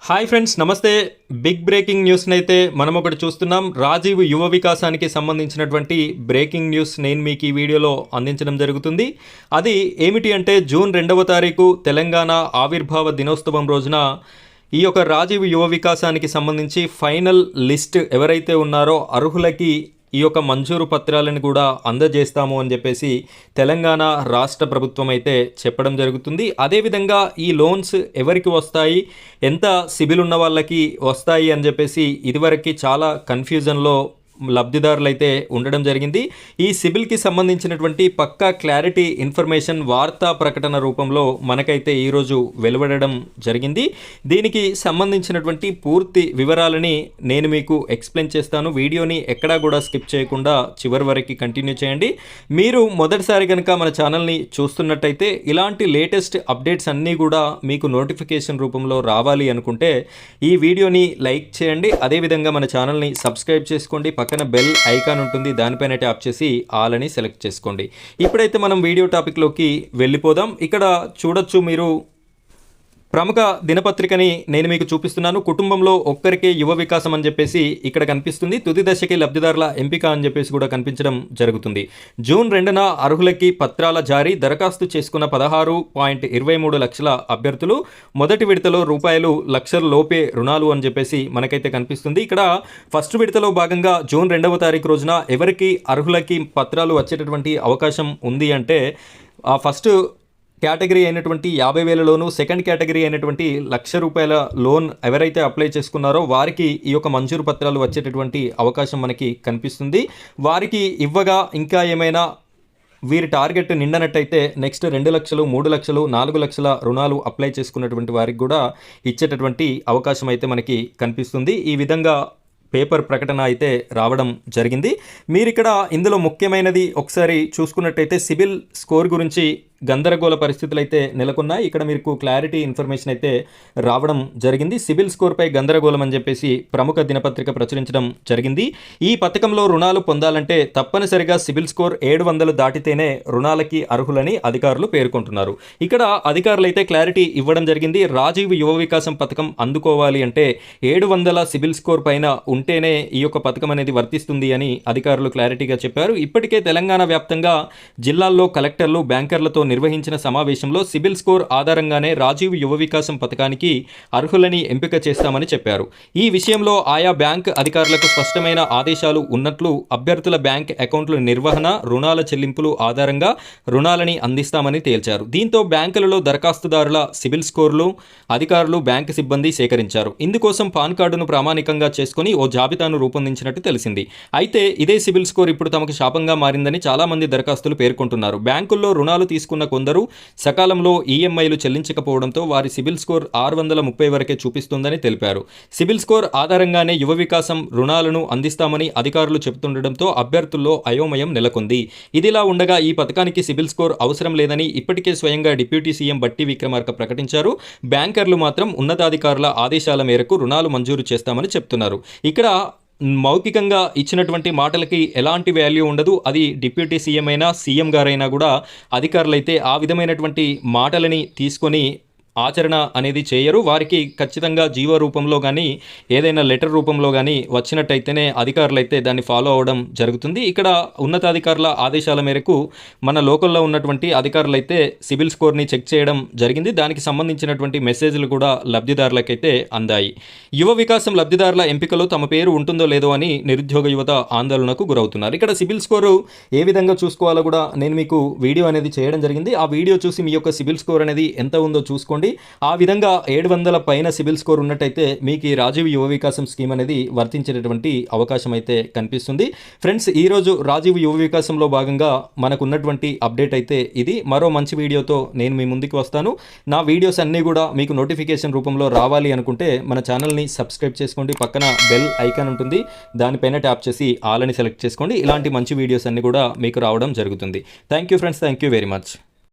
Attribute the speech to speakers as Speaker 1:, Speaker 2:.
Speaker 1: Hi friends, నమస్తే. Big breaking న్యూస్ని అయితే మనం ఒకటి చూస్తున్నాం. రాజీవ్ యువ వికాసానికి సంబంధించినటువంటి బ్రేకింగ్ న్యూస్ నేను మీకు ఈ వీడియోలో అందించడం జరుగుతుంది. అది ఏమిటి అంటే జూన్ 2వ తారీఖు తెలంగాణ ఆవిర్భావ దినోత్సవం రోజున ఈ యొక్క రాజీవ్ యువ వికాసానికి సంబంధించి ఫైనల్ లిస్ట్ ఎవరైతే ఉన్నారో అర్హులకి ఈ యొక్క మంజూరు పత్రాలను కూడా అందజేస్తాము అని చెప్పేసి తెలంగాణ రాష్ట్ర ప్రభుత్వం అయితే చెప్పడం జరుగుతుంది. అదేవిధంగా ఈ లోన్స్ ఎవరికి వస్తాయి, ఎంత సిబిల్ ఉన్న వాళ్ళకి వస్తాయి అని చెప్పేసి ఇదివరకు చాలా కన్ఫ్యూజన్లో లబ్ధిదారులు అయితే ఉండడం జరిగింది. ఈ సిబిల్కి సంబంధించినటువంటి పక్కా క్లారిటీ ఇన్ఫర్మేషన్ వార్తా ప్రకటన రూపంలో మనకైతే ఈరోజు వెలువడడం జరిగింది. దీనికి సంబంధించినటువంటి పూర్తి వివరాలని నేను మీకు ఎక్స్ప్లెయిన్ చేస్తాను. వీడియోని ఎక్కడా కూడా స్కిప్ చేయకుండా చివరి వరకు కంటిన్యూ చేయండి. మీరు మొదటిసారి కనుక మన ఛానల్ని చూస్తున్నట్టయితే ఇలాంటి లేటెస్ట్ అప్డేట్స్ అన్నీ కూడా మీకు నోటిఫికేషన్ రూపంలో రావాలి అనుకుంటే ఈ వీడియోని లైక్ చేయండి. అదేవిధంగా మన ఛానల్ని సబ్స్క్రైబ్ చేసుకోండి. పక్కన బెల్ ఐకాన్ ఉంటుంది, దానిపైన ట్యాప్ చేసి ఆల్ అని సెలెక్ట్ చేసుకోండి. ఇప్పుడైతే మనం వీడియో టాపిక్లోకి వెళ్ళిపోదాం. ఇక్కడ చూడొచ్చు మీరు ప్రముఖ దినపత్రికని నేను మీకు చూపిస్తున్నాను. కుటుంబంలో ఒక్కరికే యువ వికాసం అని చెప్పేసి ఇక్కడ కనిపిస్తుంది. తుది దశకి లబ్ధిదారుల ఎంపిక అని చెప్పేసి కూడా కనిపించడం జరుగుతుంది. జూన్ 2న అర్హులకి పత్రాల జారీ, దరఖాస్తు చేసుకున్న 16.23 లక్షల అభ్యర్థులు, మొదటి విడతలో ₹1,00,000 లోపే రుణాలు అని చెప్పేసి మనకైతే కనిపిస్తుంది. ఇక్కడ ఫస్ట్ విడతలో భాగంగా జూన్ 2వ తారీఖు రోజున ఎవరికి అర్హులకి పత్రాలు వచ్చేటటువంటి అవకాశం ఉంది అంటే ఆ ఫస్ట్ కేటగిరీ అయినటువంటి 50,000లోను, సెకండ్ కేటగిరీ అయినటువంటి ₹1,00,000 లోన్ ఎవరైతే అప్లై చేసుకున్నారో వారికి ఈ యొక్క మంజూరు పత్రాలు వచ్చేటటువంటి అవకాశం మనకి కనిపిస్తుంది. వారికి ఇవ్వగా ఇంకా ఏమైనా వీరి టార్గెట్ నిండనట్టయితే నెక్స్ట్ 2 లక్షలు, 3 లక్షలు, 4 లక్షల రుణాలు అప్లై చేసుకున్నటువంటి వారికి కూడా ఇచ్చేటటువంటి అవకాశం అయితే మనకి కనిపిస్తుంది. ఈ విధంగా పేపర్ ప్రకటన అయితే రావడం జరిగింది. మీరు ఇక్కడ ఇందులో ముఖ్యమైనది ఒకసారి చూసుకున్నట్టయితే సిబిల్ స్కోర్ గురించి గందరగోళ పరిస్థితులు అయితే నెలకొన్నాయి. ఇక్కడ మీకు క్లారిటీ ఇన్ఫర్మేషన్ అయితే రావడం జరిగింది. సిబిల్ స్కోర్పై గందరగోళం అని చెప్పేసి ప్రముఖ దినపత్రిక ప్రచురించడం జరిగింది. ఈ పథకంలో రుణాలు పొందాలంటే తప్పనిసరిగా సిబిల్ స్కోర్ 700 దాటితేనే రుణాలకి అర్హులని అధికారులు పేర్కొంటున్నారు. ఇక్కడ అధికారులు అయితే క్లారిటీ ఇవ్వడం జరిగింది. రాజీవ్ యువ వికాసం పథకం అందుకోవాలి అంటే 700 సిబిల్ స్కోర్ పైన ఉంటేనే ఈ యొక్క పథకం అనేది వర్తిస్తుంది అని అధికారులు క్లారిటీగా చెప్పారు. ఇప్పటికే తెలంగాణ వ్యాప్తంగా జిల్లాల్లో కలెక్టర్లు, బ్యాంకర్లతో నిర్వహించిన సమావేశంలో సిబిల్ స్కోర్ ఆధారంగానే రాజీవ్ యువ వికాసం పథకానికి అర్హులని ఎంపిక చేస్తామని చెప్పారు. ఈ విషయంలో ఆయా బ్యాంక్ అధికారులకు స్పష్టమైన ఆదేశాలు ఉన్నట్లు, అభ్యర్థుల బ్యాంక్ అకౌంట్ల నిర్వహణ, రుణాల చెల్లింపులు ఆధారంగా రుణాలని అందిస్తామని తేల్చారు. దీంతో బ్యాంకులలో దరఖాస్తుదారుల సిబిల్ స్కోర్లు అధికారులు, బ్యాంకు సిబ్బంది సేకరించారు. ఇందుకోసం పాన్ కార్డును ప్రామాణికంగా చేసుకుని ఓ జాబితాను రూపొందించినట్టు తెలిసింది. అయితే ఇదే సిబిల్ స్కోర్ ఇప్పుడు తమకు శాపంగా మారిందని చాలా మంది దరఖాస్తులు పేర్కొంటున్నారు. బ్యాంకుల్లో రుణాలు తీసుకున్న కొందరు సకాలంలో ఈఎంఐలు చెల్లించకపోవడంతో వారి సిబిల్ స్కోర్ 630 వరకే చూపిస్తుందని తెలిపారు. సిబిల్ స్కోర్ ఆధారంగానే యువ వికాసం రుణాలను అందిస్తామని అధికారులు చెబుతుండటంతో అభ్యర్థుల్లో అయోమయం నెలకొంది. ఇదిలా ఉండగా ఈ పథకానికి సిబిల్ స్కోర్ అవసరం లేదని ఇప్పటికే స్వయంగా డిప్యూటీ సీఎం బట్టి విక్రమార్క ప్రకటించారు. బ్యాంకర్లు మాత్రం ఉన్నతాధికారుల ఆదేశాల మేరకు రుణాలు మంజూరు చేస్తామని చెప్తున్నారు. ఇక్కడ మౌఖికంగా ఇచ్చినటువంటి మాటలకి ఎలాంటి వాల్యూ ఉండదు. అది డిప్యూటీ సీఎం అయినా, సీఎం గారైనా కూడా అధికారులైతే ఆ విధమైనటువంటి మాటలని తీసుకొని ఆచరణ అనేది చేయరు. వారికి ఖచ్చితంగా జీవో రూపంలో కానీ ఏదైనా లెటర్ రూపంలో కానీ వచ్చినట్టయితేనే అధికారులు అయితే దాన్ని ఫాలో అవ్వడం జరుగుతుంది. ఇక్కడ ఉన్నతాధికారుల ఆదేశాల మేరకు మన లోకల్లో ఉన్నటువంటి అధికారులు అయితే సిబిల్ స్కోర్ని చెక్ చేయడం జరిగింది. దానికి సంబంధించినటువంటి మెసేజ్లు కూడా లబ్ధిదారులకైతే అందాయి. యువ వికాసం లబ్ధిదారుల ఎంపికలో తమ పేరు ఉంటుందో లేదో అని నిరుద్యోగ యువత ఆందోళనకు గురవుతున్నారు. ఇక్కడ సిబిల్ స్కోరు ఏ విధంగా చూసుకోవాలో కూడా నేను మీకు వీడియో అనేది చేయడం జరిగింది. ఆ వీడియో చూసి మీ యొక్క సిబిల్ స్కోర్ అనేది ఎంత ఉందో చూసుకోండి. ఆ విధంగా 700 పైన సిబిల్ స్కోర్ ఉన్నట్టయితే మీకు ఈ రాజీవ్ యువ వికాసం స్కీమ్ అనేది వర్తించేటటువంటి అవకాశం అయితే కనిపిస్తుంది. ఫ్రెండ్స్, ఈరోజు రాజీవ్ యువ వికాసంలో భాగంగా మనకున్నటువంటి అప్డేట్ అయితే ఇది. మరో మంచి వీడియోతో నేను మీ ముందుకు వస్తాను. నా వీడియోస్ అన్నీ కూడా మీకు నోటిఫికేషన్ రూపంలో రావాలి అనుకుంటే మన ఛానల్ని సబ్స్క్రైబ్ చేసుకోండి. పక్కన బెల్ ఐకాన్ ఉంటుంది, దానిపైన ట్యాప్ చేసి ఆల్ అని సెలెక్ట్ చేసుకోండి. ఇలాంటి మంచి వీడియోస్ అన్నీ కూడా మీకు రావడం జరుగుతుంది. Thank you friends, thank you very much.